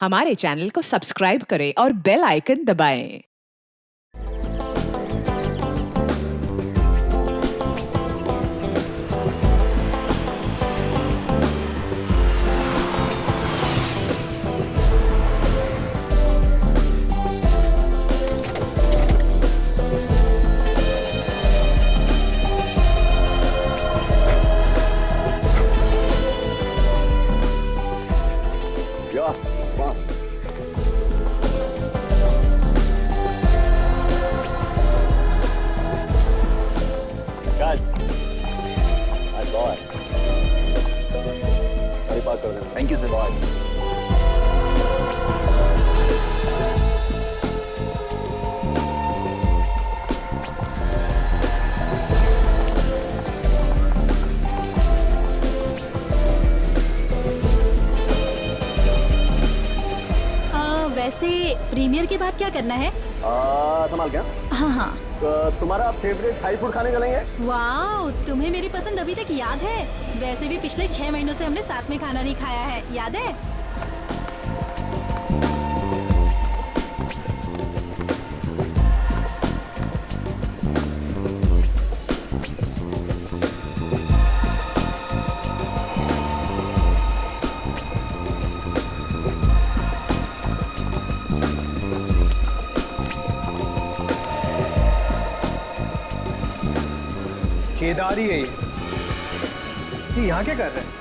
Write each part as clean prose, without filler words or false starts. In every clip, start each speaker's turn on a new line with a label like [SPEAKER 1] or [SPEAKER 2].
[SPEAKER 1] हमारे चैनल को सब्सक्राइब करें और बेल आइकन दबाएं।
[SPEAKER 2] Ja, was? Guys, I saw it. Very fast कर देना. Thank you, sir. Bye.
[SPEAKER 3] वैसे प्रीमियर के बाद क्या करना है?
[SPEAKER 2] संभाल क्या?
[SPEAKER 3] हाँ हाँ।
[SPEAKER 2] तुम्हारा फेवरेट थाई फूड खाने चलेंगे?
[SPEAKER 3] वाह, तुम्हें मेरी पसंद अभी तक याद है? वैसे भी पिछले 6 महीनों से हमने साथ में खाना नहीं खाया है, याद है?
[SPEAKER 4] केदारी है ये यहाँ क्या कर रहे हैं?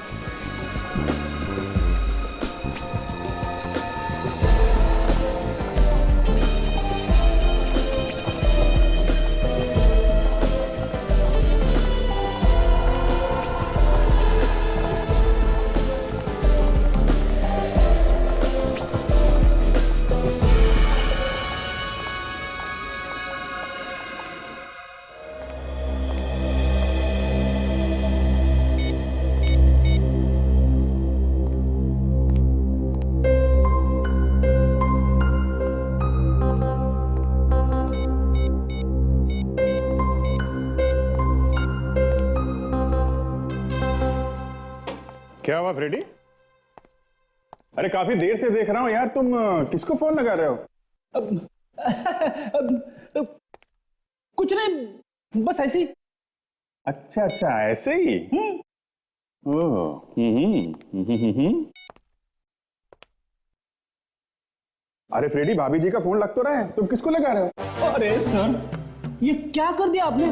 [SPEAKER 5] क्या हुआ फ्रेडी? अरे काफी देर से देख रहा हूं यार, तुम किसको फोन लगा रहे हो?
[SPEAKER 4] कुछ नहीं, बस ऐसे ही।
[SPEAKER 5] अच्छा अच्छा, ऐसे ही। ओह, अरे फ्रेडी, भाभी जी का फोन लग तो रहा है, तुम किसको लगा रहे हो?
[SPEAKER 4] अरे सर, ये क्या कर दिया आपने?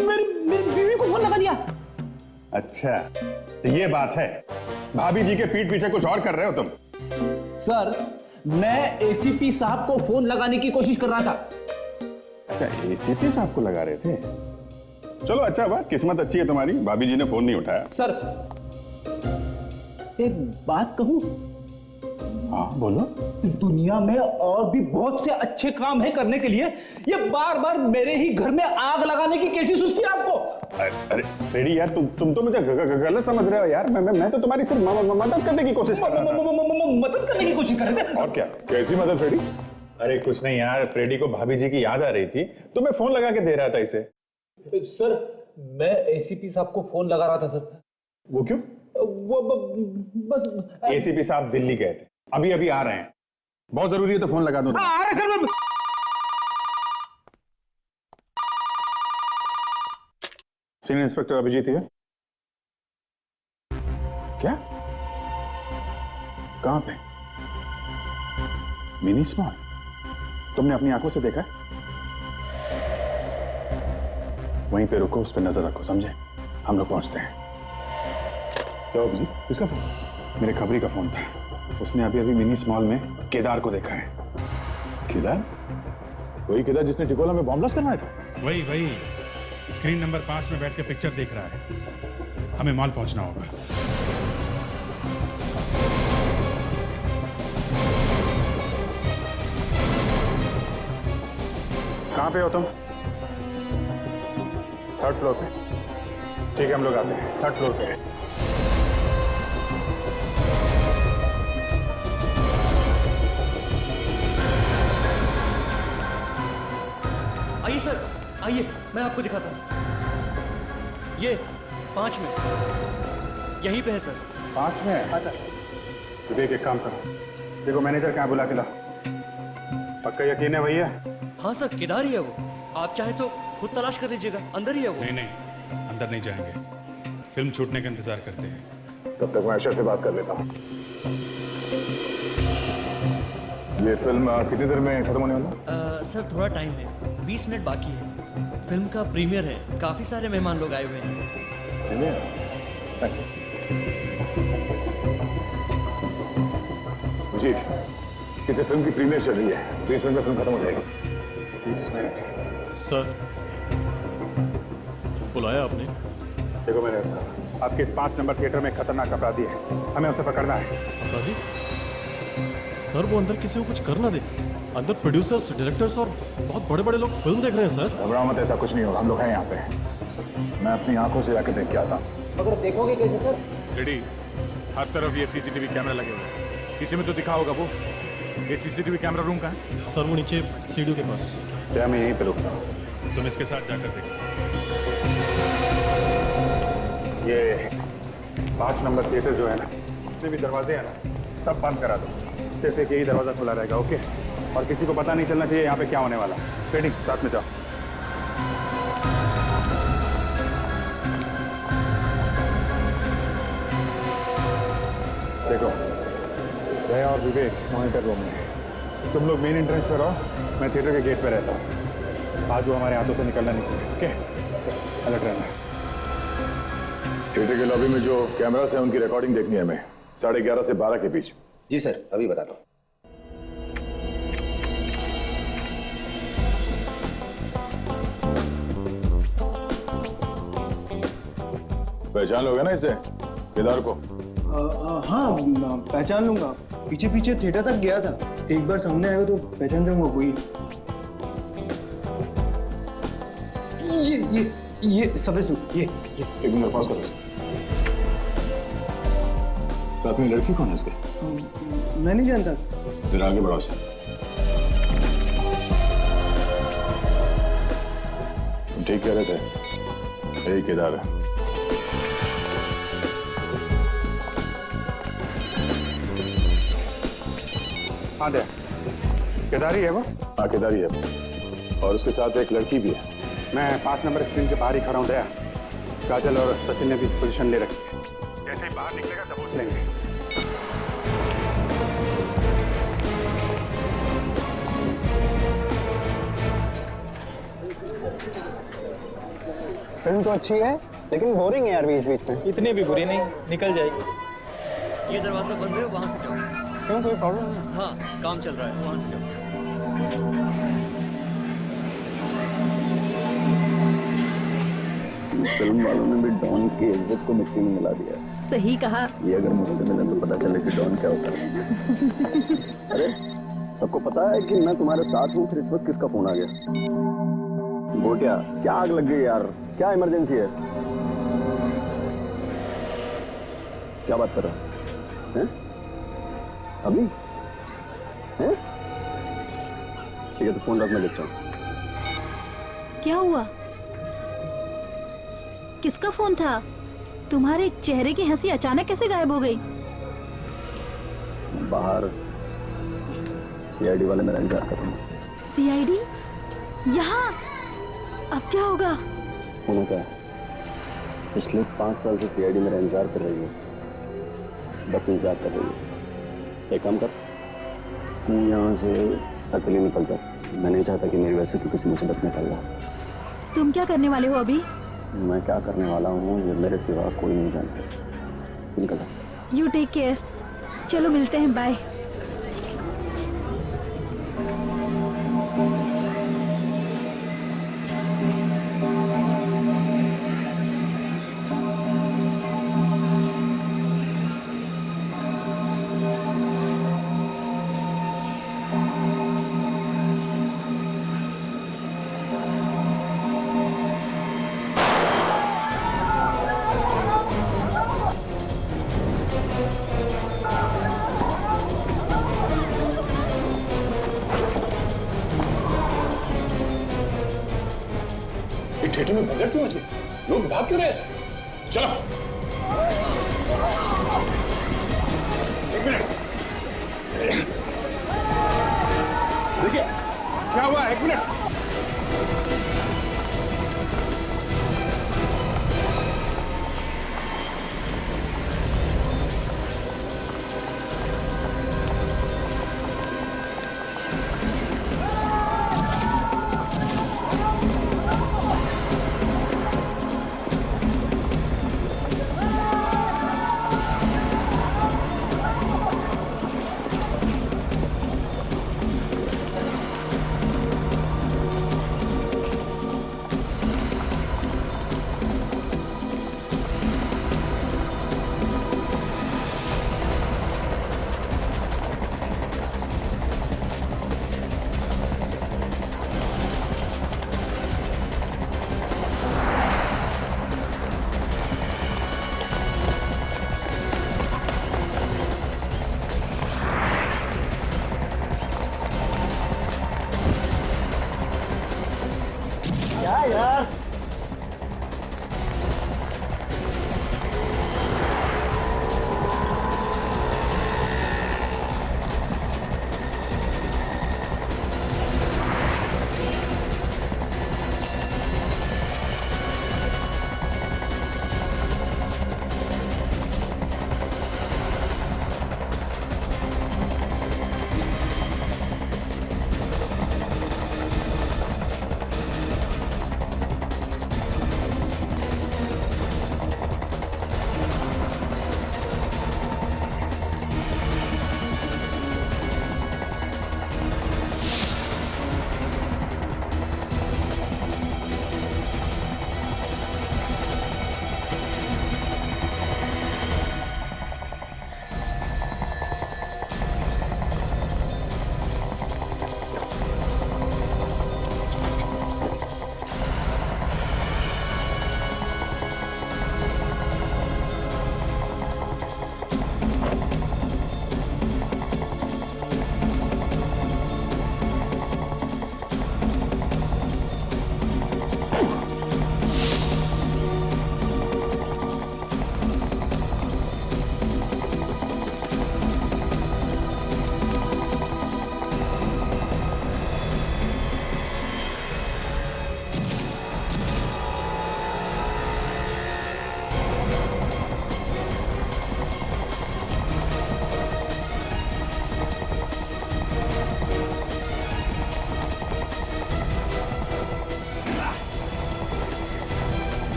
[SPEAKER 4] मेरी बीवी को फोन लगा दिया।
[SPEAKER 5] अच्छा, तो ये बात है, भाभी जी के पीठ पीछे कुछ और कर रहे हो तुम?
[SPEAKER 4] सर, मैं एसीपी साहब को फोन लगाने की कोशिश कर रहा था।
[SPEAKER 5] अच्छा, एसीपी साहब को लगा रहे थे? चलो अच्छा बात, किस्मत अच्छी है तुम्हारी, भाभी जी ने फोन नहीं उठाया।
[SPEAKER 4] सर, एक बात कहूं?
[SPEAKER 5] हाँ बोलो।
[SPEAKER 4] दुनिया में और भी बहुत से अच्छे काम है करने के लिए, ये बार बार मेरे ही घर में आग लगाने की कैसी सुस्ती आपको?
[SPEAKER 5] अरे फ्रेडी यार, तुम तो मुझे गलत समझ रहे हो यार। मैं तो तुम्हारी सिर्फ मदद करने की कोशिश कर रहा था।
[SPEAKER 4] मदद करने की कोशिश कर रहे थे?
[SPEAKER 5] और क्या, कैसी मदद फ्रेडी? अरे कुछ नहीं यार, फ्रेडी को भाभी जी की याद आ रही थी तो मैं फोन लगा के दे रहा था इसे।
[SPEAKER 4] सर, मैं एसीपी साहब को फोन लगा रहा था सर।
[SPEAKER 5] वो क्यों?
[SPEAKER 4] वो बस
[SPEAKER 5] एसीपी साहब दिल्ली गए थे, अभी अभी आ रहे हैं, बहुत जरूरी है तो फोन लगा दो।
[SPEAKER 4] आ रहे सर।
[SPEAKER 5] सीनियर इंस्पेक्टर अभिजीत है। क्या? कहां पे? Mini small? तुमने अपनी आंखों से देखा? वहीं पे रुको, उस पर नजर रखो, समझे? हम लोग पहुंचते हैं। क्या अभिजीत, किसका फोन? मेरे खबरी का फोन था, उसने अभी अभी मिनी स्मॉल में केदार को देखा है। केदार? वही केदार जिसने टिकोला में बॉम्ब ब्लास्ट करवाया था?
[SPEAKER 6] वही स्क्रीन नंबर 5 में बैठ के पिक्चर देख रहा है। हमें मॉल पहुंचना होगा।
[SPEAKER 5] कहां पे हो तुम? 3rd फ्लोर पे? ठीक है, हम लोग आते हैं, 3rd फ्लोर पे।
[SPEAKER 7] आइए सर, आइए, मैं आपको दिखाता हूँ। ये 5 में, यहीं पे है सर।
[SPEAKER 5] 5 में? अच्छा। विवेक, एक काम करो, देखो मैनेजर कहाँ बुला के ला। पक्का यकीन है भैया?
[SPEAKER 7] हाँ सर, केदार ही है वो। आप चाहे तो खुद तलाश कर लीजिएगा, अंदर ही है वो।
[SPEAKER 6] नहीं नहीं, अंदर नहीं जाएंगे, फिल्म छूटने का इंतजार करते हैं।
[SPEAKER 5] तब तक मैं अशर से बात कर लेता हूँ। ये फिल्म कितनी देर में खत्म होने वाला?
[SPEAKER 7] सर थोड़ा टाइम है, 20 मिनट बाकी है। फिल्म का प्रीमियर है, काफी सारे मेहमान लोग आए हुए हैं।
[SPEAKER 5] जी, किसी फिल्म की प्रीमियर चल रही है, 20 मिनट में फिल्म खत्म हो जाएगी। 20 मिनट?
[SPEAKER 8] सर, बुलाया आपने?
[SPEAKER 5] देखो मैंने साहब, आपके इस 5 नंबर थिएटर में खतरनाक अपराधी है, हमें उसे पकड़ना है।
[SPEAKER 8] अपराधी? सर वो अंदर किसी को कुछ कर ना दे। अंदर प्रोड्यूसर्स, डायरेक्टर्स और बहुत बड़े बड़े लोग फिल्म देख रहे हैं सर।
[SPEAKER 5] घबराओ मत, ऐसा कुछ नहीं होगा, हम लोग हैं यहाँ पे। मैं अपनी आंखों से जाके देख के आता हूँ।
[SPEAKER 4] अगर देखोगे कैसे सर?
[SPEAKER 5] रेडी, हर तरफ ये सीसीटीवी कैमरा लगे हुए हैं, किसी में तो दिखा होगा वो। ये सीसीटीवी कैमरा रूम कहाँ है?
[SPEAKER 8] सर वो नीचे सीढ़ियों के पास।
[SPEAKER 5] क्या मैं यहीं पे रुकता हूँ?
[SPEAKER 6] तुम इसके साथ जाकर देखो।
[SPEAKER 5] ये 5 नंबर थिएटर जो है ना, जितने भी दरवाजे हैं ना, सब बंद करा दो। सिर्फ एक यही दरवाजा खुला रहेगा, ओके? और किसी को पता नहीं चलना चाहिए यहाँ पे क्या होने वाला। रेडी, साथ में जाओ। देखो, जया और विवेक मॉनिटर रूम में। तुम लोग मेन एंट्रेंस पर रहो, मैं थिएटर के गेट पे रहता हूँ। आज वो हमारे हाथों से निकलना नहीं चाहिए, ओके? अलर्ट रहना। थिएटर के लॉबी में जो कैमरास हैं उनकी रिकॉर्डिंग देखनी है हमें, 11:30 से 12 के बीच।
[SPEAKER 2] जी सर, अभी बताता हूँ।
[SPEAKER 5] पहचान लोगे ना इसे, केदार को?
[SPEAKER 4] हाँ, पहचान लूंगा। पीछे पीछे थिएटर तक गया था, एक बार सामने आएगा तो पहचान जाऊंगा। वही ये सफेद सूट, ये
[SPEAKER 5] एक मिनट पास करो। साथ में लड़की कौन है इसके?
[SPEAKER 4] मैं नहीं जानता।
[SPEAKER 5] फिर आगे बढ़ाओ सर। तुम ठीक कह रहे थे, यही केदार है। हाँ दे, केदार ही है वो? हाँ केदार ही है, और उसके साथ एक लड़की भी है। मैं 5 नंबर स्क्रीन के बाहर ही खड़ा हूँ दया। काजल और सचिन ने भी पोजीशन ले रखी है, जैसे ही बाहर निकलेगा दबोच लेंगे।
[SPEAKER 9] फिल्म तो अच्छी है, लेकिन बोरिंग है यार बीच बीच में।
[SPEAKER 4] इतनी भी बुरी नहीं, निकल जाएगी।
[SPEAKER 7] ये दरवाजा बंद है, वहां से जाओ।
[SPEAKER 9] क्यों, कोई प्रॉब्लम है?
[SPEAKER 7] हाँ, काम चल रहा है, वहां से जाओ।
[SPEAKER 2] फिल्म वालों ने भी डॉन की इज्जत को मिट्टी में मिला दिया।
[SPEAKER 3] सही कहा।
[SPEAKER 2] ये अगर मुझसे मिले तो पता चले कि डॉन क्या होता है। अरे सबको पता है कि मैं तुम्हारे साथ हूँ, फिर इस वक्त किसका फोन आ गया? गोटिया, क्या आग लग गई यार? क्या इमरजेंसी है? क्या बात कर रहा है? अभी हैं? ठीक है, तो फोन रख, मैं देखता हूँ।
[SPEAKER 3] क्या हुआ? किसका फोन था? तुम्हारे चेहरे की हंसी अचानक कैसे गायब हो गई?
[SPEAKER 2] बाहर सीआईडी वाले मेरा इंतजार कर रहे हैं।
[SPEAKER 3] सीआईडी? यहाँ? अब क्या होगा?
[SPEAKER 2] होना क्या है? पिछले 5 साल से सीआईडी मेरा इंतजार कर रही है, बस इंतजार कर रही है। एक काम कर, तू यहाँ से अकेले निकल जा। मैं नहीं चाहता कि मेरी वजह से तू किसी मुसीबत में पड़ जा।
[SPEAKER 3] तुम क्या करने वाले हो अभी?
[SPEAKER 2] मैं क्या करने वाला हूँ ये मेरे सिवा कोई नहीं जानता। निकल जा।
[SPEAKER 3] You take care. चलो मिलते हैं, बाय।
[SPEAKER 5] थिएटर में भगदड़ क्यों मच गई? लोग भाग क्यों रहे ऐसे? चलो, एक मिनट।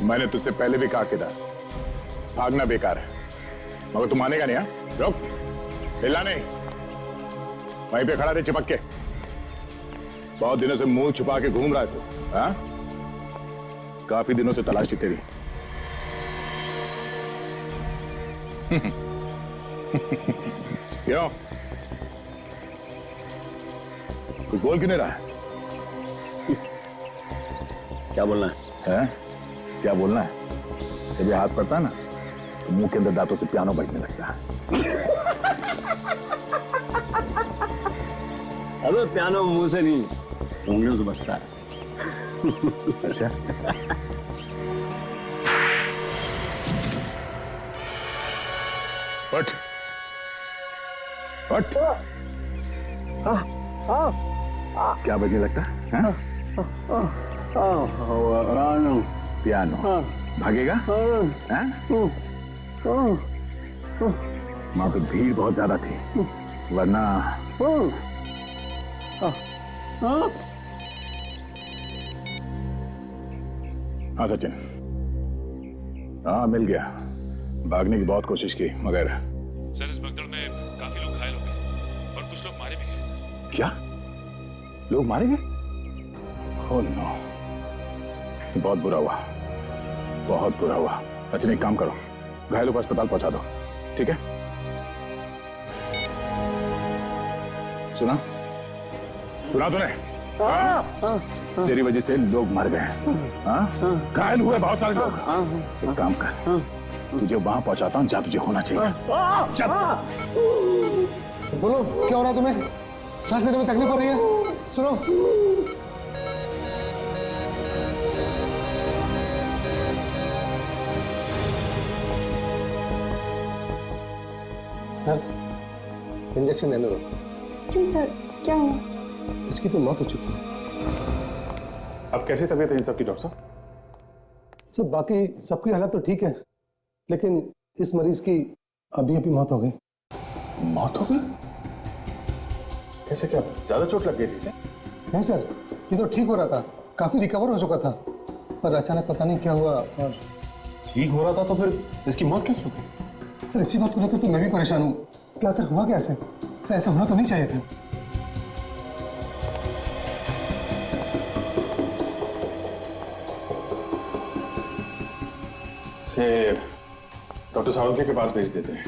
[SPEAKER 5] मैंने तुझसे पहले भी कहा केदार, भागना बेकार है, मगर तू मानेगा नहीं। हाँ, रुक, हिलना नहीं, वहीं पे खड़ा रहे चिपक के। बहुत दिनों से मुंह छुपा के घूम रहा है तू। हाँ, काफी दिनों से तलाश थी तेरी। क्यों, कुछ बोल क्यों नहीं रहा है?
[SPEAKER 2] क्या बोलना है?
[SPEAKER 5] हैं? क्या बोलना है? जब ये हाथ पड़ता है ना तो मुंह के अंदर दांतों से पियानो बजने लगता है।
[SPEAKER 2] अबे पियानो मुंह से नहीं, उंगलियों से बजता है।
[SPEAKER 5] अच्छा, उठ उठ। क्या बजने लगता है? पियानो। भागेगा? वहां पे भीड़ बहुत ज्यादा थी, वरना हाँ सचिन, हाँ मिल गया। भागने की बहुत कोशिश की मगर
[SPEAKER 6] सर इस भगदड़ में काफी लोग घायल हो गए और कुछ लोग मारे भी गए सर।
[SPEAKER 5] क्या लोग मारे गए? ओह नो, बहुत बुरा हुआ, बहुत बुरा हुआ। सचिन एक काम करो, घायलों को अस्पताल पहुंचा दो, ठीक है? सुना सुना तूने? तेरी वजह से लोग मर गए, घायल हुए बहुत सारे लोग। एक काम कर, तुझे वहां पहुंचाता हूं जहां तुझे होना चाहिए। चल।
[SPEAKER 9] बोलो क्या हो रहा है तुम्हें? सांस लेने में तकलीफ हो रही है? सुनो, नर्स इंजेक्शन लेने दो।
[SPEAKER 10] क्यों सर, क्या हुआ?
[SPEAKER 9] इसकी तो मौत हो चुकी है।
[SPEAKER 5] अब कैसी तबीयत है इन सबकी डॉक्टर साहब?
[SPEAKER 9] सब बाकी सबकी हालत तो ठीक है, लेकिन इस मरीज की अभी अभी मौत हो गई।
[SPEAKER 5] मौत हो गई? कैसे, क्या ज्यादा चोट लग गई थी इसे?
[SPEAKER 9] नहीं सर, ये तो ठीक हो रहा था, काफी रिकवर हो चुका था, पर अचानक पता नहीं क्या हुआ और
[SPEAKER 5] ठीक हो रहा था तो फिर इसकी मौत कैसे हो गई?
[SPEAKER 9] सर इसी बात को लेकर तो मैं भी परेशान हूँ कि आखिर हुआ कैसे? सर ऐसा होना तो नहीं चाहिए था।
[SPEAKER 5] से डॉक्टर सावंके के पास भेज देते हैं,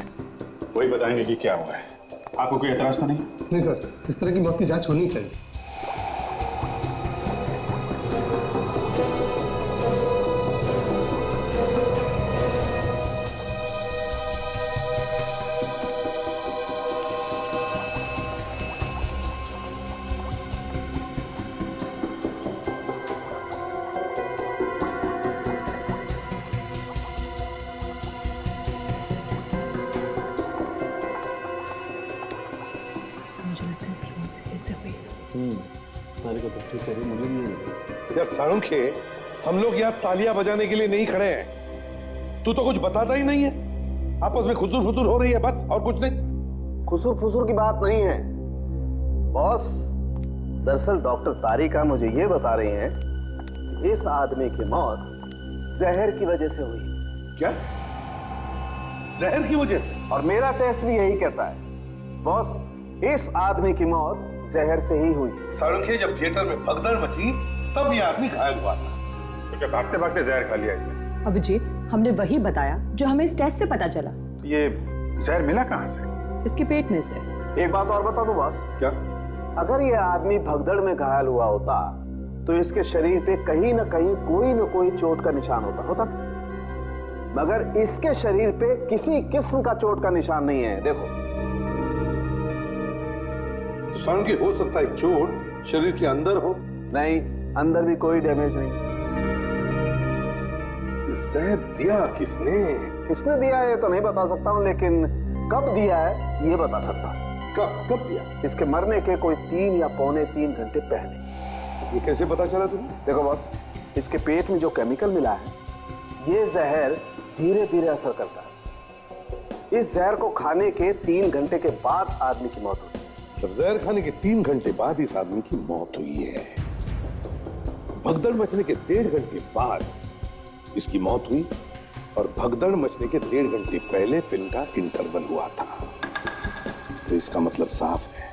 [SPEAKER 5] वही बताएंगे कि क्या हुआ है। आपको कोई एतराज तो नहीं?
[SPEAKER 9] नहीं सर, इस तरह की मौत की जांच होनी चाहिए।
[SPEAKER 11] यार सारुंखे, हम लोग यहाँ तालियां बजाने के लिए नहीं खड़े हैं। तू तो कुछ बताता ही नहीं है, आपस में खुसुर फुसुर हो रही है बस, और कुछ नहीं।
[SPEAKER 2] खुसुर फुसुर की बात नहीं है बॉस, दरअसल डॉक्टर तारिका मुझे ये बता रही हैं कि इस आदमी की मौत जहर की वजह से हुई।
[SPEAKER 11] क्या? जहर की वजह से?
[SPEAKER 2] और मेरा टेस्ट भी यही कहता है बॉस, इस आदमी की मौत जहर से ही हुई।
[SPEAKER 11] सारुंखे, जब थिएटर में भगदड़ मची तब ये आदमी घायल हुआ था।
[SPEAKER 5] तो क्या भागते भागते जहर खा लिया इसने?
[SPEAKER 10] अभिजीत, हमने वही बताया जो हमें इस टेस्ट से पता चला।
[SPEAKER 5] ये जहर मिला कहाँ से?
[SPEAKER 10] इसके पेट में से।
[SPEAKER 2] एक बात और बता दूं बॉस।
[SPEAKER 11] क्या?
[SPEAKER 2] अगर ये आदमी भगदड़ में घायल हुआ होता तो इसके शरीर पे कहीं ना कहीं कोई न कोई चोट का निशान होता, मगर इसके शरीर पे किसी किस्म का चोट का निशान नहीं है। देखो,
[SPEAKER 11] तो सारुंखे, हो सकता है चोट शरीर के अंदर हो।
[SPEAKER 2] नहीं, अंदर भी कोई डैमेज नहीं।
[SPEAKER 11] जहर दिया किसने?
[SPEAKER 2] किसने दिया है तो नहीं बता सकता हूं, लेकिन कब दिया है ये बता सकता हूं।
[SPEAKER 11] कब दिया?
[SPEAKER 2] इसके मरने के कोई 3 या पौने 3 घंटे पहले।
[SPEAKER 11] ये कैसे पता चला तुम्हें?
[SPEAKER 2] देखो बॉस, इसके पेट में जो केमिकल मिला है ये जहर धीरे धीरे असर करता है। इस जहर को खाने के 3 घंटे के बाद आदमी की मौत होती है।
[SPEAKER 11] जब जहर खाने के 3 घंटे बाद इस आदमी की मौत हुई है, भगदड़ मचने के 1.5 घंटे बाद इसकी मौत हुई और भगदड़ मचने के 1.5 घंटे पहले फिल्म का इंटरवल हुआ था। तो इसका मतलब साफ है,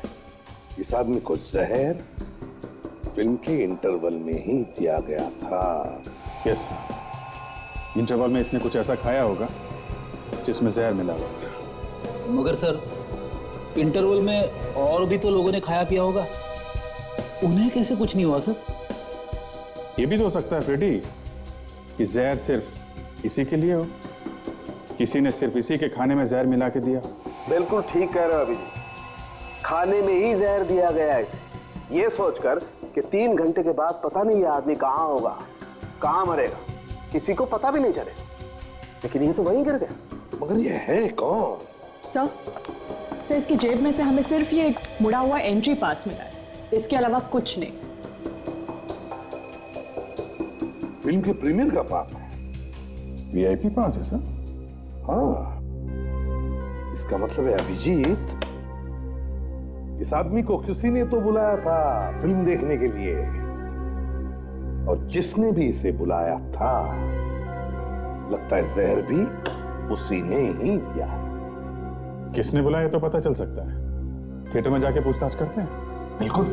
[SPEAKER 11] इस आदमी को जहर फिल्म के इंटरवल में ही दिया गया था।
[SPEAKER 5] यस, इंटरवल में इसने कुछ ऐसा खाया होगा जिसमें जहर मिला हुआ था।
[SPEAKER 4] मगर सर, इंटरवल में और भी तो लोगों ने खाया पिया होगा, उन्हें कैसे कुछ नहीं हुआ सर?
[SPEAKER 5] ये भी तो हो सकता है फ्रेडी कि जहर सिर्फ इसी के लिए हो, किसी ने सिर्फ इसी के खाने में जहर मिला के दिया।
[SPEAKER 2] बिल्कुल ठीक कह रहे हो अभिजीत, खाने में ही जहर दिया गया है इसे, ये सोचकर कि 3 घंटे के बाद पता नहीं ये आदमी कहाँ होगा, कहाँ मरेगा, किसी को पता भी नहीं चलेगा। लेकिन ये तो वहीं गिर गया।
[SPEAKER 11] मगर ये है कौन?
[SPEAKER 10] सर इसकी जेब में से हमें सिर्फ ये एक मुड़ा हुआ एंट्री पास मिला है, इसके अलावा कुछ नहीं।
[SPEAKER 11] फिल्म के प्रीमियर का पास है?
[SPEAKER 5] वीआईपी पास है सर?
[SPEAKER 11] हाँ, इसका मतलब है अभिजीत, इस आदमी को किसी ने तो बुलाया था फिल्म देखने के लिए, और जिसने भी इसे बुलाया था लगता है जहर भी उसी ने ही दिया।
[SPEAKER 5] किसने बुलाया तो पता चल सकता है, थिएटर में जाके पूछताछ करते हैं।
[SPEAKER 11] बिल्कुल।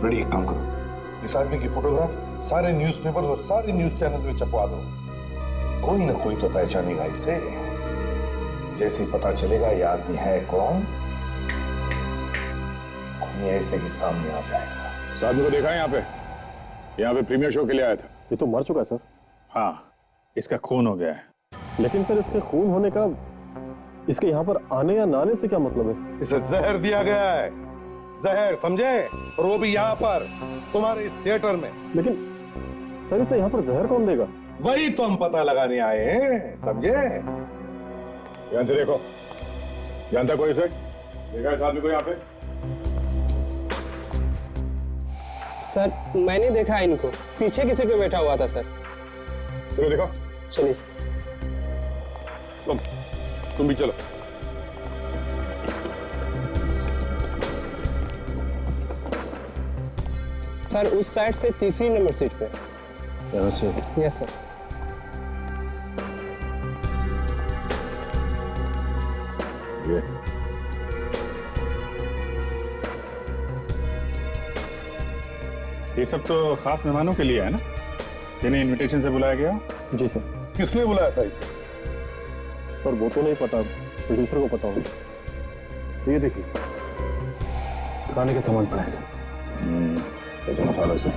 [SPEAKER 11] रेडी, एक काम करो, इस आदमी की फोटोग्राफ सारे न्यूज़पेपर और सारे न्यूज चैनल में छपवा दो, कोई ना कोई तो पहचानेगा इसे। जैसे पता चलेगा ये आदमी है कौन, ऐसे ही सामने आ जाएगा।
[SPEAKER 5] इस आदमी को देखा है यहाँ पे प्रीमियर शो के लिए आया था।
[SPEAKER 8] ये तो मर चुका है सर।
[SPEAKER 5] हाँ, इसका खून हो गया है।
[SPEAKER 8] लेकिन सर इसके खून होने का इसके यहाँ पर आने या ना आने से क्या मतलब है?
[SPEAKER 11] इसे जहर दिया गया है, जहर, समझे? और वो भी यहाँ पर तुम्हारे इस थिएटर में।
[SPEAKER 8] लेकिन सर इसे यहाँ पर जहर कौन देगा?
[SPEAKER 11] वही तो हम पता लगाने आए हैं, समझे?
[SPEAKER 5] ध्यान से देखो, जानता कोई इसे? देखा इस आदमी को यहाँ पे?
[SPEAKER 12] सर मैंने देखा है इनको, पीछे किसी पे बैठा हुआ था सर।
[SPEAKER 11] चलो देखो।
[SPEAKER 12] चलिए सर।
[SPEAKER 11] तुम भी चलो।
[SPEAKER 12] सर उस साइड से 3री नंबर सीट पे।
[SPEAKER 8] यहाँ से?
[SPEAKER 12] Yes sir.
[SPEAKER 5] ये सब तो खास मेहमानों के लिए है ना, जिन्हें इनविटेशन से बुलाया गया?
[SPEAKER 8] जी सर।
[SPEAKER 11] किसने बुलाया था इसे?
[SPEAKER 8] सर वो तो नहीं पता, प्रोड्यूसर को पता होगा।
[SPEAKER 5] तो ये देखिए,
[SPEAKER 8] खाने का सामान पड़ा है सर।
[SPEAKER 5] तो उठा लो इसे।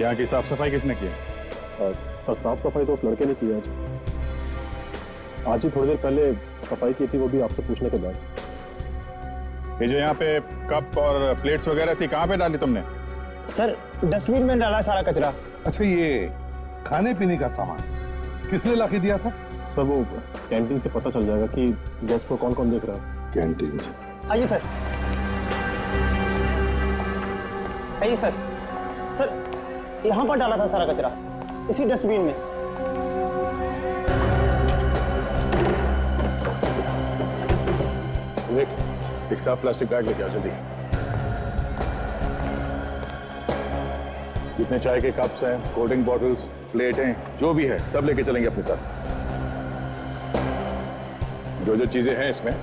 [SPEAKER 5] यहाँ की साफ सफाई किसने की?
[SPEAKER 8] सर साफ सफाई तो उस लड़के ने की आज ही थोड़ी देर पहले सफाई की थी, वो भी आपसे पूछने के बाद।
[SPEAKER 5] ये जो यहाँ पे कप और प्लेट्स वगैरह थी, कहाँ पे डाली तुमने?
[SPEAKER 12] सर डस्टबिन में डाला सारा कचरा।
[SPEAKER 11] अच्छा, ये खाने पीने का सामान किसने लाके दिया था?
[SPEAKER 8] सर वो कैंटीन से पता चल जाएगा कि गेस्ट को कौन कौन देख रहा है।
[SPEAKER 11] कैंटीन से?
[SPEAKER 12] आइए सर। आइए सर। सर यहाँ पर डाला था सारा कचरा, इसी डस्टबिन में।
[SPEAKER 5] एक साफ प्लास्टिक बैग लेके आओ जल्दी। जितने चाय के कप्स हैं, कोल्ड ड्रिंक बॉटल्स, प्लेटें, जो भी है सब लेके चलेंगे अपने साथ। जो जो चीजें हैं इसमें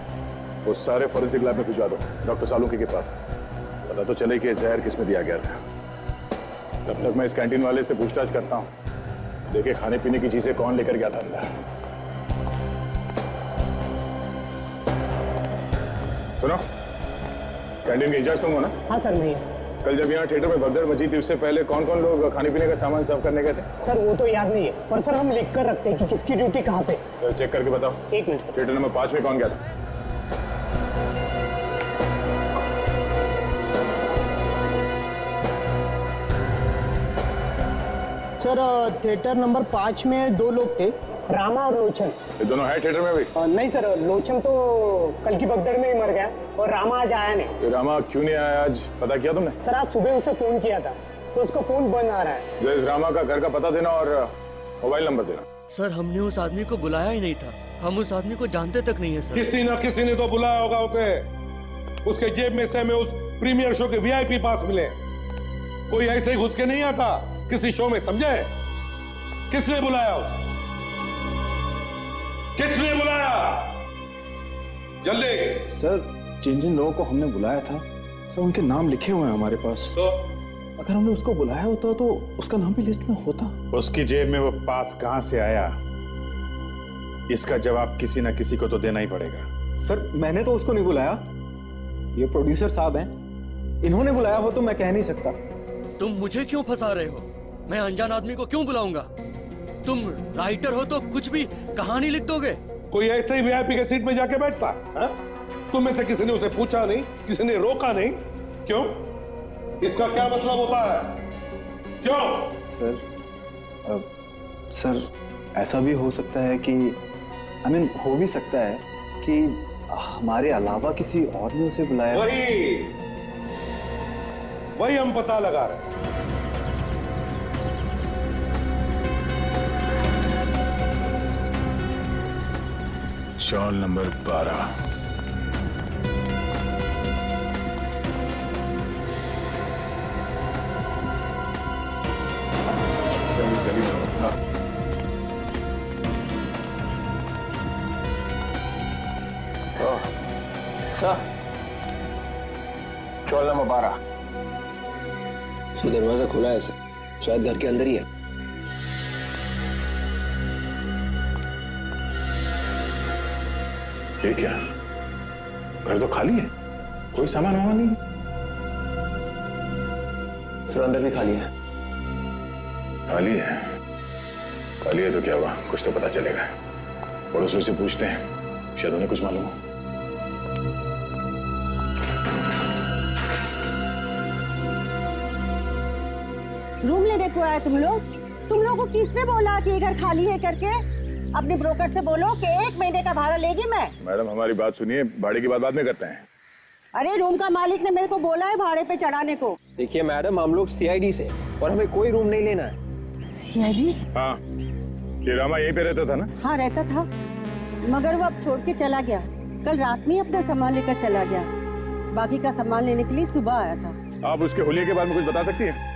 [SPEAKER 5] वो सारे फॉरेंसिक लैब में भिजवा दो, डॉक्टर सालुंकी के पास। पता तो चले कि जहर किसमें दिया गया था। तब तक मैं इस कैंटीन वाले से पूछताछ करता हूँ, देखे खाने पीने की चीजें कौन लेकर गया था अंदर। सुनो, कैंटीन के इंचार्ज तुम हो ना?
[SPEAKER 12] हाँ सर मैं।
[SPEAKER 5] कल जब यहाँ थिएटर में भगदड़ मची थी उससे पहले कौन कौन लोग खाने पीने का सामान सर्व करने गए थे?
[SPEAKER 12] सर वो तो याद नहीं है, पर सर हम लिख कर रखते हैं कि किसकी ड्यूटी कहाँ पे।
[SPEAKER 5] तो चेक करके बताओ।
[SPEAKER 12] 1 मिनट सर।
[SPEAKER 5] थिएटर नंबर 5 में कौन गया था?
[SPEAKER 12] सर थिएटर नंबर 5 में 2 लोग थे, रामा और लोचन।
[SPEAKER 5] ये दोनों है थिएटर में भी?
[SPEAKER 12] नहीं सर, लोचन तो कल की भगदड़ में ही मर गया और रामा आज आया नहीं।
[SPEAKER 5] तो रामा क्यों नहीं आया आज, पता किया तुमने?
[SPEAKER 12] सर आज सुबह उसे फोन किया था तो उसका फोन बंद आ रहा है।
[SPEAKER 5] जो इस रामा का घर का पता देना और मोबाइल नंबर देना।
[SPEAKER 7] सर हमने उस आदमी को बुलाया ही नहीं था, हम उस आदमी को जानते तक नहीं है सर।
[SPEAKER 11] किसी ना किसी ने तो बुलाया होगा उसे। उसके जेब में से हमें उस प्रीमियर शो के VIP पास मिले। कोई ऐसे ही घुस के नहीं आता किसी शो में, समझे? किसने बुलाया उसे? किसने बुलाया? जल्दी।
[SPEAKER 5] सर जिन जिन लोगों को हमने बुलाया था सर उनके नाम लिखे हुए हैं हमारे पास।
[SPEAKER 11] तो
[SPEAKER 5] अगर हमने उसको बुलाया होता तो उसका नाम भी लिस्ट में होता।
[SPEAKER 6] उसकी जेब में वो पास कहां से आया, इसका जवाब किसी ना किसी को तो देना ही पड़ेगा।
[SPEAKER 12] सर मैंने तो उसको नहीं बुलाया, ये प्रोड्यूसर साहब हैं, इन्होंने बुलाया हो तो मैं कह नहीं सकता।
[SPEAKER 7] तुम मुझे क्यों फंसा रहे हो? मैं अनजान आदमी को क्यों बुलाऊंगा? तुम राइटर हो तो कुछ भी कहानी लिख दोगे।
[SPEAKER 11] कोई ऐसे ही वीआईपी के सीट में जाके बैठता है? तुम में से किसी ने उसे पूछा नहीं, किसी ने रोका नहीं, क्यों? इसका क्या मतलब होता है? क्यों?
[SPEAKER 12] सर ऐसा भी हो सकता है कि हो भी सकता है कि हमारे अलावा किसी और ने उसे बुलाया।
[SPEAKER 11] वही हम पता लगा रहे हैं।
[SPEAKER 13] Shawl number 12।
[SPEAKER 2] Sir, shawl number 12। दरवाजा खुला है सर, शायद घर के अंदर ही है।
[SPEAKER 5] ये क्या? घर तो खाली है, कोई सामान वामान नहीं।
[SPEAKER 2] सर अंदर भी खाली है।
[SPEAKER 5] खाली है? खाली है तो क्या हुआ, कुछ तो पता चलेगा। पड़ोसियों से पूछते हैं, शायद उन्हें कुछ मालूम हो।
[SPEAKER 14] रूम लेने को आया तुम लोग? तुम लोगों को किसने बोला कि ये घर खाली है करके? अपने ब्रोकर से बोलो कि 1 महीने का भाड़ा लेगी मैं।
[SPEAKER 5] मैडम हमारी बात सुनिए, भाड़े की बात बाद में करते हैं।
[SPEAKER 14] अरे रूम का मालिक ने मेरे को बोला है भाड़े पे चढ़ाने को।
[SPEAKER 2] देखिए मैडम, हम लोग सीआईडी से और हमें कोई रूम नहीं लेना है।
[SPEAKER 14] सीआईडी?
[SPEAKER 5] हाँ, ये रामा यहीं पे रहता था ना?
[SPEAKER 14] हाँ रहता था, मगर वो अब छोड़ के चला गया। कल रात में अपना सामान लेकर चला गया। बाकी का सामान लेने के लिए सुबह आया था।
[SPEAKER 5] आप उसके हुलिये के बारे में कुछ बता सकती हैं?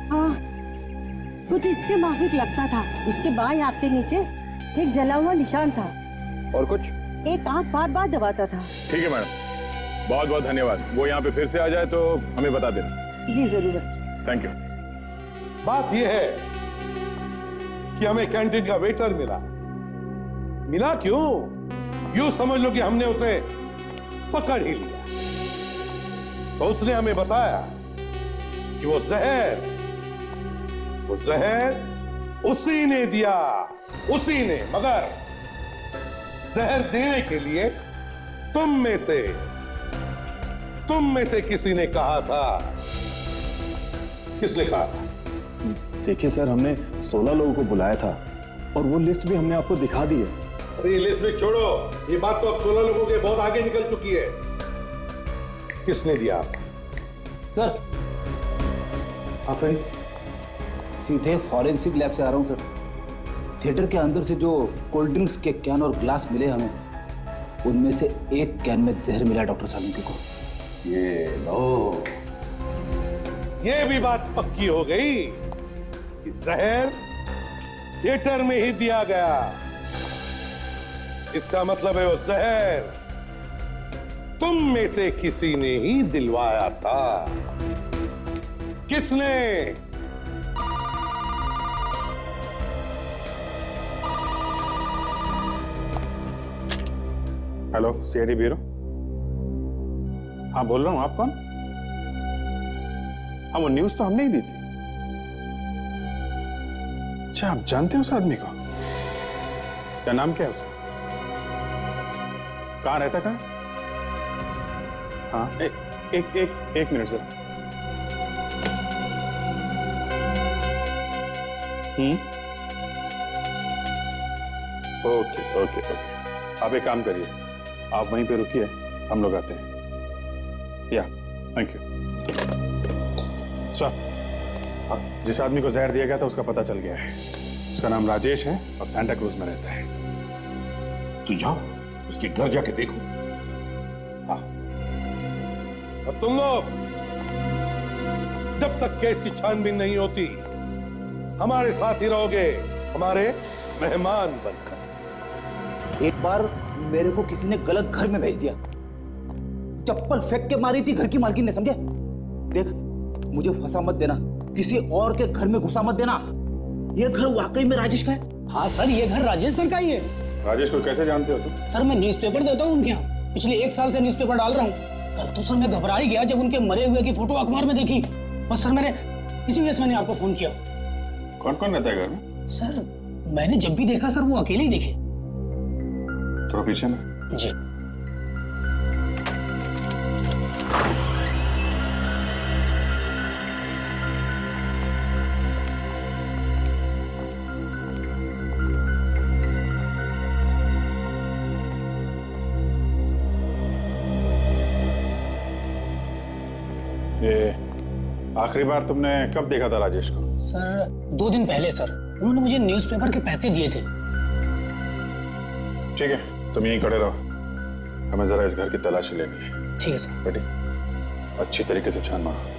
[SPEAKER 14] हाँ, कुछ इसके माफिक लगता था। उसके बाएं आंख के नीचे एक जला हुआ निशान था।
[SPEAKER 2] और कुछ?
[SPEAKER 14] एक आंख बार बार दबाता था।
[SPEAKER 5] ठीक है मैडम, बहुत बहुत धन्यवाद। वो यहाँ पे फिर से आ जाए तो हमें बता देना।
[SPEAKER 14] जी जरूर।
[SPEAKER 5] Thank you.
[SPEAKER 11] बात यह है कि हमें कैंटीन का वेटर मिला। मिला क्यों? यूं समझ लो कि हमने उसे पकड़ ही लिया। तो उसने हमें बताया कि वो जहर उसी ने दिया, उसी ने। मगर जहर देने के लिए तुम में से किसी ने कहा था। किसने कहा था?
[SPEAKER 5] देखिए सर, हमने 16 लोगों को बुलाया था और वो लिस्ट भी हमने आपको दिखा दी है।
[SPEAKER 11] अरे लिस्ट में छोड़ो, ये बात तो अब 16 लोगों के बहुत आगे निकल चुकी है। किसने दिया?
[SPEAKER 4] सर
[SPEAKER 11] आप
[SPEAKER 4] सीधे फॉरेंसिक लैब से आ रहा हूं सर। थिएटर के अंदर से जो कोल्ड ड्रिंक्स के कैन और ग्लास मिले हमें, उनमें से एक कैन में जहर मिला डॉक्टर सालुंके को।
[SPEAKER 11] ये लो, ये भी बात पक्की हो गई कि जहर थिएटर में ही दिया गया। इसका मतलब है वो जहर तुम में से किसी ने ही दिलवाया था। किसने?
[SPEAKER 6] Hello, CID bureau. हाँ बोल रहा हूँ, आप कौन? हाँ, वो न्यूज तो हमने ही दी थी। अच्छा, आप जानते हो उस आदमी को? क्या नाम क्या है उसका? कहाँ रहता? कहाँ? हाँ, एक मिनट जरा। ओके ओके ओके, आप एक काम करिए, आप वहीं पे रुकिए, हम लोग आते हैं। या थैंक यू सर। जिस आदमी को जहर दिया गया था उसका पता चल गया है। उसका नाम राजेश है और सैंटा क्रूज में रहता है।
[SPEAKER 11] तू जाओ, उसके घर जाके देखो। हाँ, अब तुम लोग जब तक केस की छानबीन नहीं होती हमारे साथ ही रहोगे, हमारे मेहमान बनकर।
[SPEAKER 4] एक बार मेरे को किसी ने गलत घर में भेज दिया, चप्पल फेंक के मारी थी घर की मालकिन ने, समझे? देख, मुझे फंसा मत देना, किसी और के घर में घुसा मत देना। ये घर वाकई में राजेश का है?
[SPEAKER 15] हाँ सर, ये घर राजेश सर का ही है।
[SPEAKER 6] राजेश को कैसे जानते हो तुम?
[SPEAKER 15] सर मैं न्यूज़पेपर देता हूँ उनके यहाँ, पिछले 1 साल से न्यूज़पेपर डाल रहा हूँ। कल तो सर मैं घबरा ही गया जब उनके मरे हुए की फोटो अखबार में देखी। बस सर मैंने इसी वजह से मैंने आपको फोन किया।
[SPEAKER 6] कौन कौन रहता है घर में?
[SPEAKER 15] सर मैंने जब भी देखा सर वो अकेले ही दिखे।
[SPEAKER 6] थोड़ा पीछे ना।
[SPEAKER 15] जी।
[SPEAKER 6] ये आखिरी बार तुमने कब देखा था राजेश को?
[SPEAKER 15] सर 2 दिन पहले सर, उन्होंने मुझे न्यूज़पेपर के पैसे दिए थे।
[SPEAKER 6] ठीक है, तुम यहीं खड़े रहो, हमें जरा इस घर की तलाशी लेनी है।
[SPEAKER 15] ठीक है सर।
[SPEAKER 6] बेटी, अच्छी तरीके से छान मारो।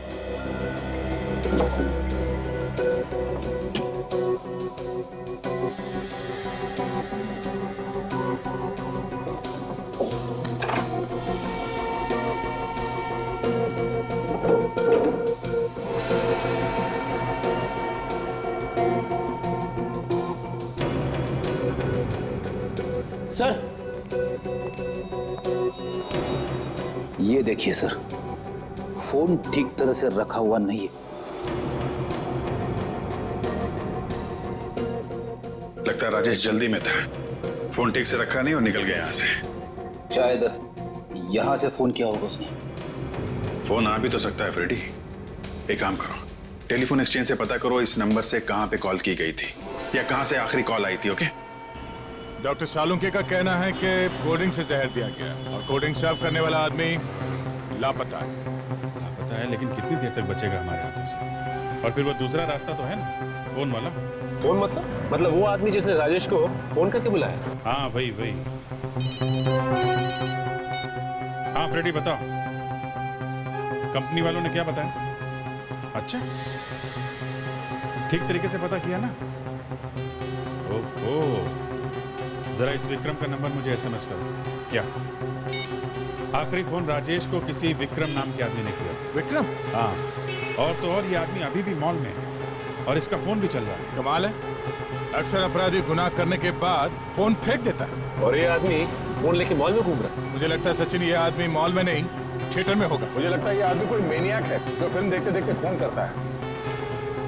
[SPEAKER 4] सर, ये देखिए सर, फोन ठीक तरह से रखा हुआ नहीं है।
[SPEAKER 6] लगता है राजेश जल्दी में था, फोन ठीक से रखा नहीं और निकल गया यहाँ से।
[SPEAKER 4] शायद यहाँ से फोन किया होगा उसने।
[SPEAKER 6] फोन आ भी तो सकता है फ्रेडी। एक काम करो, टेलीफोन एक्सचेंज से पता करो इस नंबर से कहाँ पे कॉल की गई थी या कहाँ से आखिरी कॉल आई थी। ओके?
[SPEAKER 13] डॉक्टर सालुंके का कहना है कि कोडिंग से जहर दिया गया और कोडिंग सर्व करने वाला आदमी लापता है।
[SPEAKER 5] लापता है, लेकिन कितनी देर तक बचेगा हमारे हाथों से? और फिर वो दूसरा रास्ता तो है ना, फोन वाला।
[SPEAKER 2] फोन मतलब वो आदमी जिसने राजेश को फोन करके बुलाया?
[SPEAKER 5] हाँ वही। हाँ फ्रेडी बताओ, कंपनी वालों ने क्या बताया? अच्छा, ठीक तरीके से पता किया ना? ओहो, जरा इस विक्रम का नंबर मुझे एसएमएस करो। क्या? आखिरी फोन राजेश को किसी विक्रम नाम के आदमी ने किया था।
[SPEAKER 13] विक्रम?
[SPEAKER 5] हाँ, और तो और ये आदमी अभी भी मॉल में है और इसका फोन भी चल रहा है।
[SPEAKER 13] कमाल है, अक्सर अपराधी गुनाह करने के बाद फोन फेंक देता है
[SPEAKER 2] और ये आदमी फोन लेके मॉल में घूम रहा है।
[SPEAKER 13] मुझे लगता है सचिन, ये आदमी मॉल में नहीं थिएटर में होगा।
[SPEAKER 11] मुझे लगता है ये आदमी कोई मेनियाक है जो फिल्म देखते देखते फोन करता है।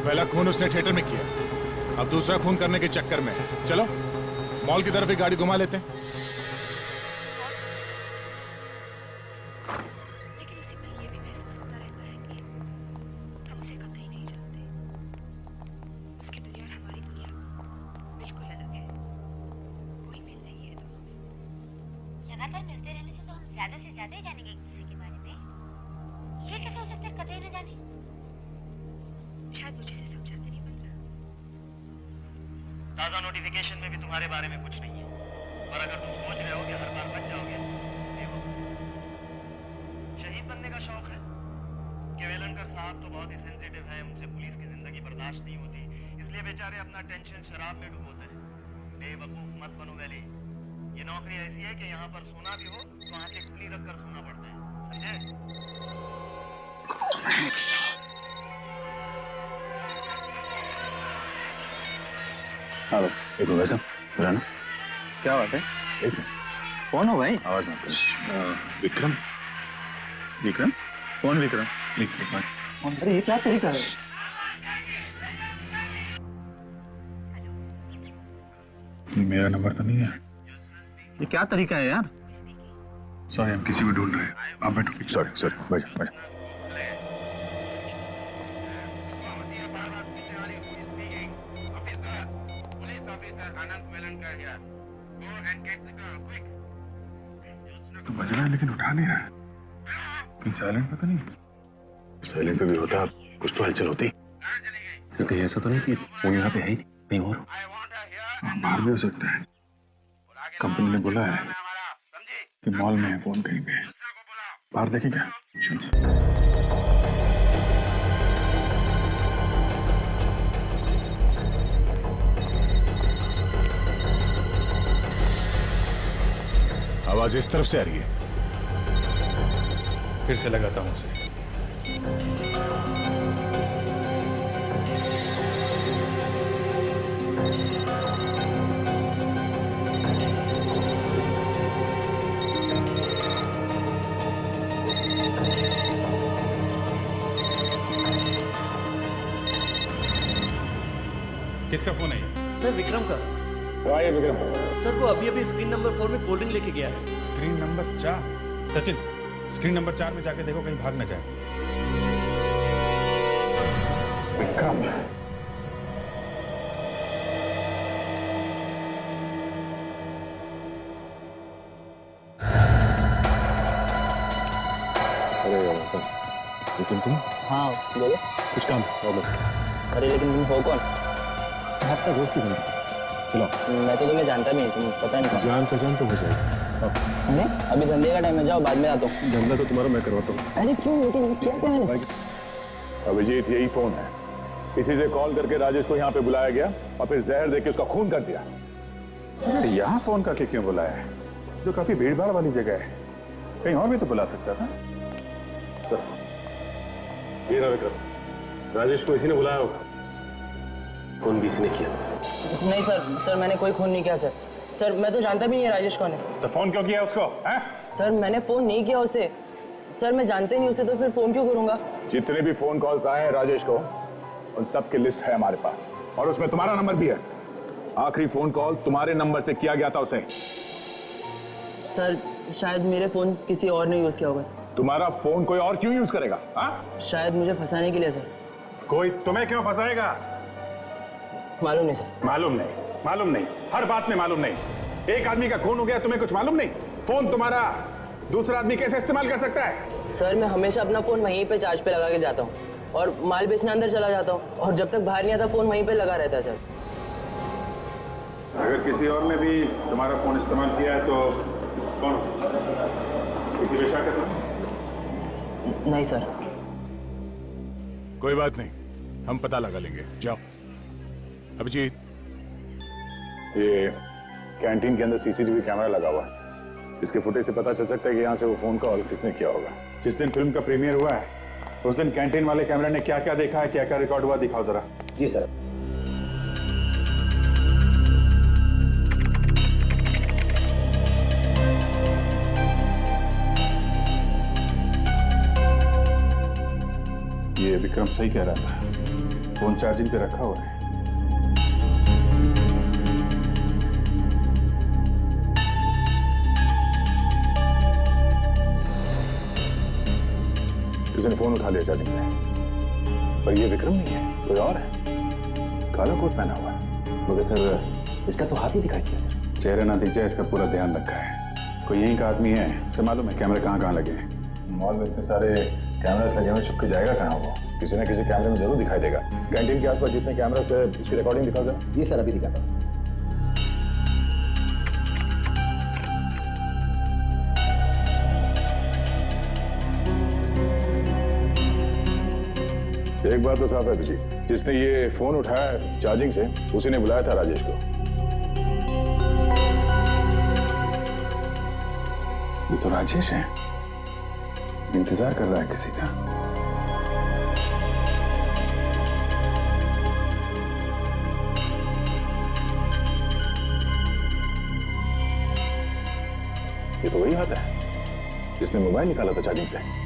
[SPEAKER 13] पहला खून उसने थिएटर में किया, अब दूसरा खून करने के चक्कर में है। चलो मॉल की तरफ ही गाड़ी घुमा लेते हैं।
[SPEAKER 16] लगातार मिलते रहने से तो हम ज्यादा से ज्यादा ही जानेंगे एक दूसरे के बारे में। ये कैसे हो सकता है कतई न जाने? शायद मुझे से समझाते नहीं बन रहा।
[SPEAKER 17] ताजा नोटिफिकेशन में भी तुम्हारे बारे में कुछ नहीं है, और अगर तुम सोच रहे हो कि हर बार बच जाओगे, देखो शहीद बनने का शौक है। केवलकर साहब तो बहुत ही सेंसिटिव है, उनसे पुलिस की जिंदगी बर्दाश्त नहीं होती, इसलिए बेचारे अपना टेंशन शराब में डुबोते हैं। बेवकूफ मत बनो वैली, ये नौकरी ऐसी है कि यहाँ पर सोना भी हो तो आंखें खुली रखकर सोना पड़ता है, समझे?
[SPEAKER 6] हेलो, एक मिनट वैसा राना,
[SPEAKER 12] क्या बात है?
[SPEAKER 6] एक मिनट।
[SPEAKER 12] कौन हो भाई?
[SPEAKER 6] आवाज मत करो। विक्रम? विक्रम?
[SPEAKER 12] कौन विक्रम?
[SPEAKER 15] अरे ये क्या तरीका है?
[SPEAKER 6] ये मेरा नंबर तो नहीं है।
[SPEAKER 12] ये क्या तरीका है यार?
[SPEAKER 6] सॉरी, हम किसी को ढूंढ रहे हैं। आप बैठो। सॉरी, बैठो। तो बज रहा है लेकिन उठा नहीं रहा है। कहीं साइलेंट पता नहीं? साइलेंट पे भी होता कुछ तो हलचल होती। सर कहीं ऐसा तो नहीं कि वो यहाँ पे है ही नहीं, कहीं और बाहर भी हो सकता है। कंपनी ने बोला है कि मॉल में है, फोन कहीं पे है। बाहर देखें क्या?
[SPEAKER 13] आवाज इस तरफ से आ रही है।
[SPEAKER 6] फिर से लगाता हूं उसे। किसका फोन है ये?
[SPEAKER 7] सर विक्रम का।
[SPEAKER 5] आइए विक्रम।
[SPEAKER 7] सर वो अभी अभी स्क्रीन नंबर 4 में कोल्ड ड्रिंक लेके गया है।
[SPEAKER 6] Screen number 4। Sachin, screen number 4 में जाके देखो कहीं भाग न जाए।
[SPEAKER 5] विक्रम,
[SPEAKER 2] अरे सर, लेकिन तुम?
[SPEAKER 18] हाँ बोलो।
[SPEAKER 2] कुछ काम प्रॉब्लम से।
[SPEAKER 18] अरे लेकिन तुम हो कौन?
[SPEAKER 2] आपका दोस्त ही समझो। चलो।
[SPEAKER 18] मैं तो तुम्हें जानता नहीं, तुम पता नहीं कौन।
[SPEAKER 2] जान पहचान तो हो जाएगी।
[SPEAKER 18] नहीं, अभी धंधे का टाइम है, जाओ बाद में आता हूँ।
[SPEAKER 2] धंधा तो तुम्हारा मैं करवाता हूँ।
[SPEAKER 18] अरे क्यों, लेकिन क्या मैंने?
[SPEAKER 5] अभिजीत, यही फोन है। इसी से कॉल करके राजेश को यहाँ पे बुलाया गया और फिर जहर देके उसका खून कर दिया।
[SPEAKER 6] अरे यहाँ फोन करके क्यों बुलाया है? जो काफी भीड़ भाड़ वाली जगह है, कहीं और भी तो बुला सकता था।
[SPEAKER 2] सर, ये ना विक्रम, राजेश को इसी ने बुलाया होगा। फोन भी इसी ने किया।
[SPEAKER 18] नहीं सर, मैंने कोई खून नहीं किया सर। सर मैं तो जानता भी नहीं है राजेश कौन है।
[SPEAKER 5] तो फोन क्यों किया उसको? हैं?
[SPEAKER 18] सर मैंने फोन नहीं किया उसे। सर मैं जानते नहीं उसे, तो फिर फोन क्यों करूंगा?
[SPEAKER 5] जितने भी फोन कॉल्स आए हैं राजेश को, उन सब की लिस्ट है हमारे पास और उसमें तुम्हारा नंबर भी है। आखिरी फोन कॉल तुम्हारे नंबर से किया गया था उसे।
[SPEAKER 18] सर शायद मेरे फोन किसी और ने यूज किया होगा।
[SPEAKER 5] तुम्हारा फोन कोई और क्यों यूज करेगा?
[SPEAKER 18] शायद मुझे फंसाने के लिए सर।
[SPEAKER 6] कोई तुम्हें क्यों फंसाएगा?
[SPEAKER 18] मालूम नहीं सर।
[SPEAKER 6] मालूम नहीं, हर बात में मालूम नहीं। एक आदमी का खून हो गया, तुम्हें कुछ मालूम नहीं? फोन तुम्हारा दूसरा आदमी कैसे इस्तेमाल कर सकता है?
[SPEAKER 18] सर मैं हमेशा अपना फोन वहीं पे चार्ज पे लगा के जाता हूँ और माल बेचने अंदर चला जाता हूँ, और जब तक बाहर नहीं आता फोन वहीं पे लगा रहता है सर।
[SPEAKER 6] अगर किसी और ने भी तुम्हारा फोन इस्तेमाल किया है तो कौन हो सकता है? किसी पे शक है तुम्हें?
[SPEAKER 18] नहीं सर।
[SPEAKER 13] कोई बात नहीं, हम पता लगा लेंगे। जाओ। अभिजीत,
[SPEAKER 5] ये कैंटीन के अंदर सीसीटीवी कैमरा लगा हुआ है। इसके फुटेज से पता चल सकता है कि यहाँ से वो फोन कॉल किसने किया होगा।
[SPEAKER 6] जिस दिन फिल्म का प्रीमियर हुआ है उस दिन कैंटीन वाले कैमरे ने क्या क्या देखा है, क्या क्या रिकॉर्ड हुआ, दिखाओ जरा।
[SPEAKER 2] जी सर।
[SPEAKER 6] ये विक्रम सही कह रहा था, फोन चार्जिंग पे रखा हुआ है।
[SPEAKER 5] किसी ने फोन उठा लिया चार्जिंग से, पर ये विक्रम नहीं है, कोई और है। काला कोट पहना हुआ है।
[SPEAKER 2] मगर सर इसका तो हाथ ही दिखाई दिया सर।
[SPEAKER 6] चेहरा ना दिख जाए इसका पूरा ध्यान रखा है। कोई यहीं का आदमी है, उसे मालूम है कैमरे कहाँ लगे हैं।
[SPEAKER 5] मॉल में इतने सारे कैमरास लगे हुए, छुप के जाएगा कहाँ वो? किसी न किसी कैमरे में जरूर दिखाई देगा। कैंटीन के आसपास जितने कैमरास है उसकी रिकॉर्डिंग दिखा जरा।
[SPEAKER 2] जी सर, अभी दिखाता हूँ।
[SPEAKER 5] एक बात तो साफ है जी, जिसने ये फोन उठाया चार्जिंग से उसी ने बुलाया था राजेश को।
[SPEAKER 6] ये तो राजेश है, इंतजार कर रहा है किसी का।
[SPEAKER 5] ये तो वही हाथ है जिसने मोबाइल निकाला था चार्जिंग से।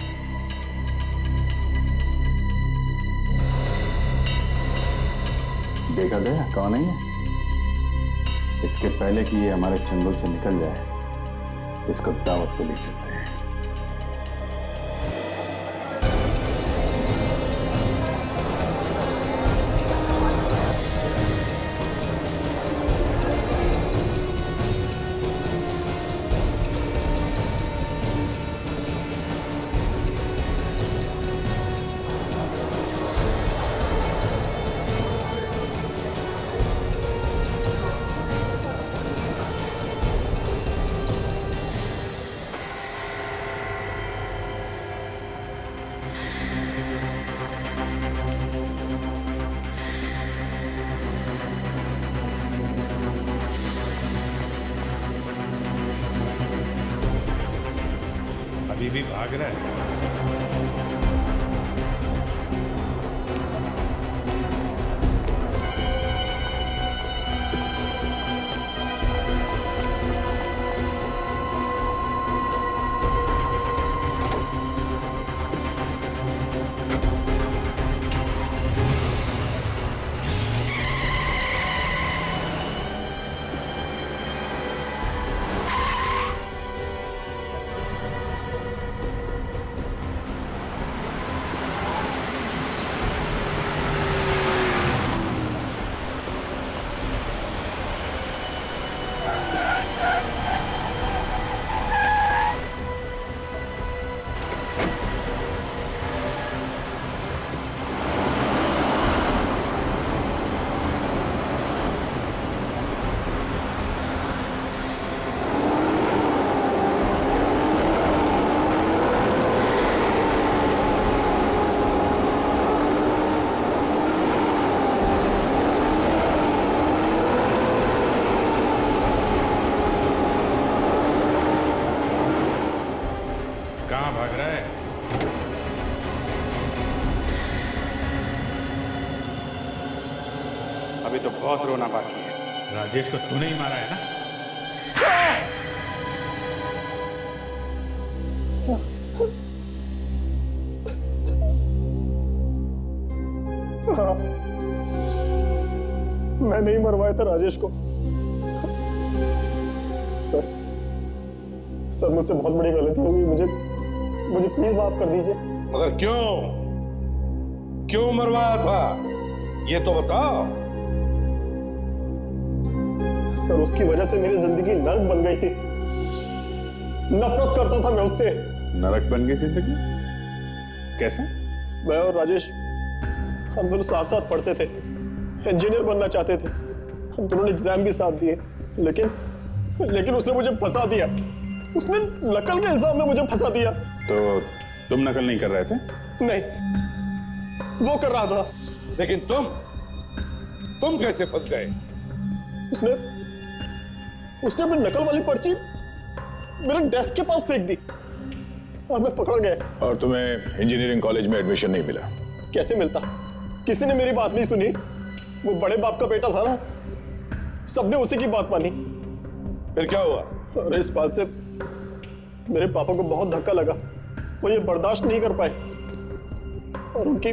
[SPEAKER 6] देखा गया कौन है ये? इसके पहले कि ये हमारे चंगुल से निकल जाए, इसको दावत पे ले चलते हैं। भी भाग रहा है। कहाँ भाग रहा है?
[SPEAKER 5] अभी तो बहुत रोना बाकी है।
[SPEAKER 6] राजेश को तूने ही मारा है ना?
[SPEAKER 8] हाँ, मैं नहीं मरवाया था राजेश को। सर मुझसे बहुत बड़ी गलती हो गई, मुझे प्लीज माफ कर दीजिए।
[SPEAKER 11] मगर क्यों मरवाया था ये तो बताओ।
[SPEAKER 8] सर उसकी वजह से मेरी जिंदगी नरक बन गई थी। नफरत करता था मैं उससे।
[SPEAKER 5] नरक बन गई जिंदगी? कैसे?
[SPEAKER 8] मैं और राजेश हम दोनों साथ साथ पढ़ते थे, इंजीनियर बनना चाहते थे। हम दोनों ने एग्जाम भी साथ दिए, लेकिन उसने मुझे फंसा दिया। उसने नकल के इल्जाम में मुझे फंसा दिया।
[SPEAKER 5] तो तुम नकल नहीं कर रहे थे?
[SPEAKER 8] नहीं, वो कर रहा था।
[SPEAKER 11] लेकिन तुम कैसे फंस गए?
[SPEAKER 8] उसने अपनी नकल वाली पर्ची मेरे डेस्क के पास फेंक दी और मैं पकड़ गया।
[SPEAKER 5] और तुम्हें इंजीनियरिंग कॉलेज में एडमिशन नहीं मिला?
[SPEAKER 8] कैसे मिलता? किसी ने मेरी बात नहीं सुनी। वो बड़े बाप का बेटा था ना, सबने उसी की बात मानी।
[SPEAKER 11] फिर क्या हुआ?
[SPEAKER 8] और इस बात से मेरे पापा को बहुत धक्का लगा। वो ये बर्दाश्त नहीं कर पाए और उनकी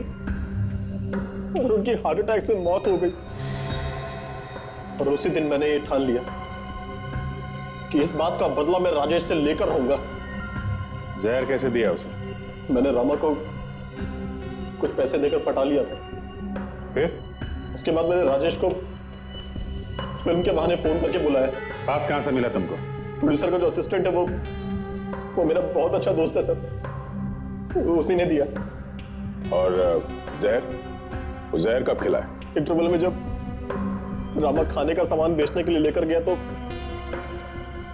[SPEAKER 8] हार्ट अटैक से मौत हो गई। और उसी दिन मैंने ये ठान लिया कि इस बात का बदला मैं राजेश से लेकर रहूंगा।
[SPEAKER 5] जहर कैसे दिया उसे?
[SPEAKER 8] मैंने रामा को कुछ पैसे देकर पटा लिया था।
[SPEAKER 5] फिर
[SPEAKER 8] उसके बाद मैंने राजेश को फिल्म के बहाने फोन करके बुलाया।
[SPEAKER 5] पास कहां से मिला तुमको?
[SPEAKER 8] प्रोड्यूसर का जो असिस्टेंट है वो मेरा बहुत अच्छा दोस्त है सर, उसी ने दिया।
[SPEAKER 5] और वो जहर कब खिलाया?
[SPEAKER 8] इंटरवल में जब रामा खाने का सामान बेचने के लिए लेकर गया तो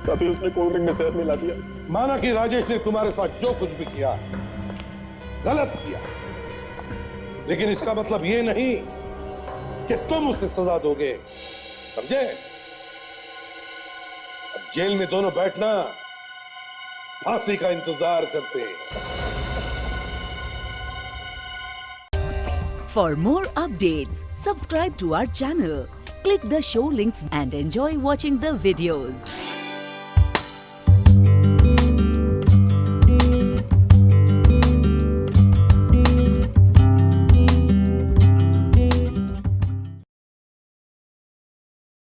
[SPEAKER 8] तभी उसने कोल्ड ड्रिंक में जहर मिला दिया।
[SPEAKER 11] माना कि राजेश ने तुम्हारे साथ जो कुछ भी किया गलत किया, लेकिन इसका मतलब ये नहीं कि तुम उसे सजा दोगे, समझे? अब जेल में दोनों बैठना फांसी का इंतजार करते।
[SPEAKER 1] For more updates, subscribe to our channel, click the show links and enjoy watching the videos.